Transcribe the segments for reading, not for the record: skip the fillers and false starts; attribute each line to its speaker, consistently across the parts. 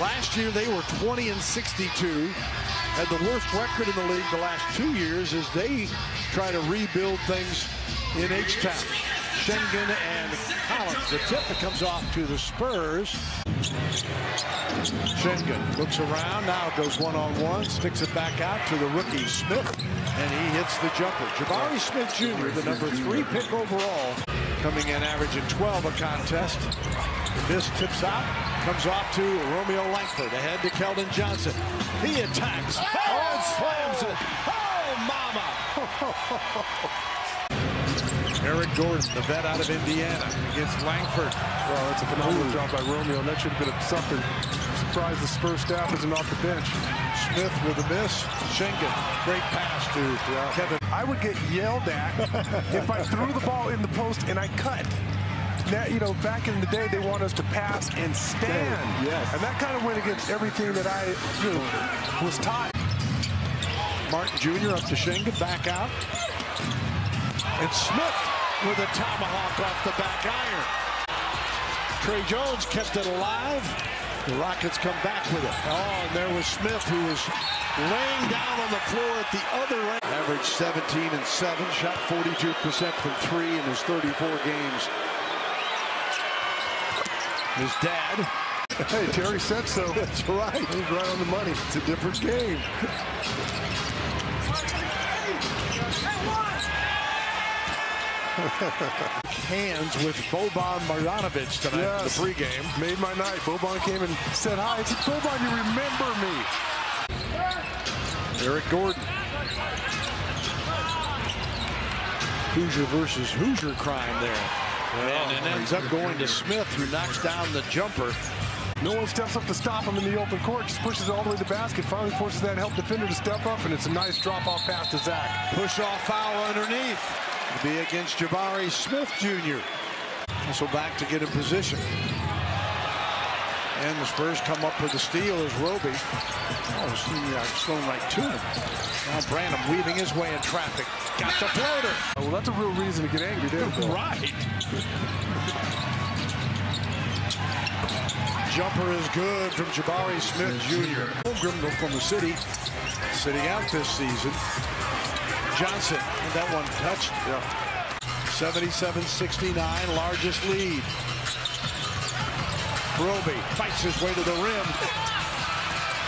Speaker 1: Last year they were 20-62. Had the worst record in the league the last 2 years as they try to rebuild things in H-Town. Schengen and Collins. The tip that comes off to the Spurs. Schengen looks around, now goes one-on-one, sticks it back out to the rookie Smith, and he hits the jumper. Jabari Smith Jr., the number 3 pick overall, coming in averaging 12 a contest. This tips out, comes off to Romeo Langford, ahead to Keldon Johnson. He attacks, and slams it. Oh, mama! Eric Gordon, the vet out of Indiana, against Langford.
Speaker 2: Well, that's a phenomenal job by Romeo, and that should have been something. Surprised the Spurs staff isn't off the bench.
Speaker 1: Smith with a miss. Schengen, great pass to Kevin.
Speaker 2: I would get yelled at if I threw the ball in the post and I cut. Now, you know, back in the day, they want us to pass and stand.
Speaker 1: Yes.
Speaker 2: And that kind of went against everything that I was taught.
Speaker 1: Martin Jr. up to Schengen, back out. And Smith with a tomahawk off the back iron. Trey Jones kept it alive. The Rockets come back with it. Oh, and there was Smith, who was laying down on the floor at the other end. Averaged 17 and 7, shot 42% from 3 in his 34 games. His dad.
Speaker 2: Hey, Terry said so.
Speaker 1: That's right.
Speaker 2: He's right on the money.
Speaker 1: It's a different game. Hands with Boban Marjanovic tonight. Yes. The pregame.
Speaker 2: Made my night. Boban came and said hi. I said, Boban, you remember me.
Speaker 1: Eric Gordon. Hoosier versus Hoosier crime there. And it ends up going to Smith, who knocks down the jumper.
Speaker 2: No one steps up to stop him in the open court. Just pushes it all the way to the basket. Finally forces that help defender to step up, and it's a nice drop-off pass to Zach.
Speaker 1: Push-off foul underneath. It'll be against Jabari Smith Jr. Also back to get in position. And the Spurs come up with the steal as Roby. Oh, it's going right to him. Now Branham weaving his way in traffic. Got the floater.
Speaker 2: Well, that's a real reason to get angry there.
Speaker 1: Right. Jumper is good from Jabari Smith Jr. Pilgrim from the city, sitting out this season. Johnson, that one touched. 77-69, largest lead. Roby fights his way to the rim.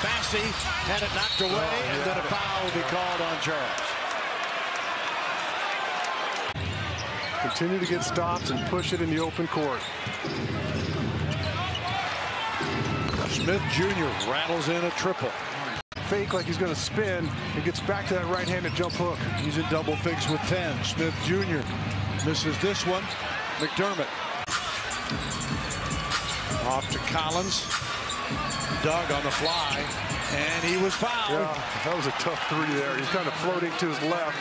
Speaker 1: Bassey had it knocked away, and then a foul will be called on Charles.
Speaker 2: Continue to get stops and push it in the open court.
Speaker 1: Smith Jr. rattles in a triple.
Speaker 2: Fake like he's going to spin and gets back to that right-handed jump hook.
Speaker 1: He's in double figs with 10. Smith Jr. misses this one. McDermott. Off to Collins. Dug on the fly, and he was fouled.
Speaker 2: Yeah, that was a tough 3 there. He's kind of floating to his left.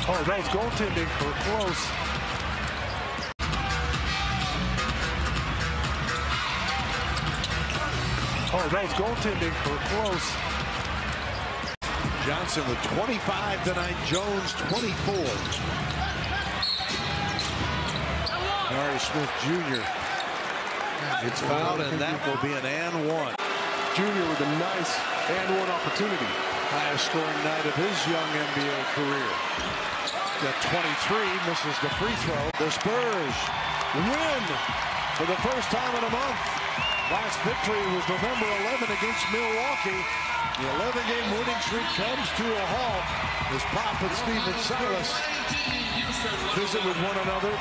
Speaker 2: Oh, that was goaltending for close. Oh, that was goaltending for close.
Speaker 1: Johnson with 25 tonight. Jones 24. Jabari Smith Jr. gets fouled, and that will be an and one.
Speaker 2: Junior with a nice and one opportunity.
Speaker 1: Highest scoring night of his young NBA career. Got 23, misses the free throw. The Spurs win for the first time in a month. Last victory was November 11 against Milwaukee. The 11-game winning streak comes to a halt as Pop and Stephen Silas visit with one another.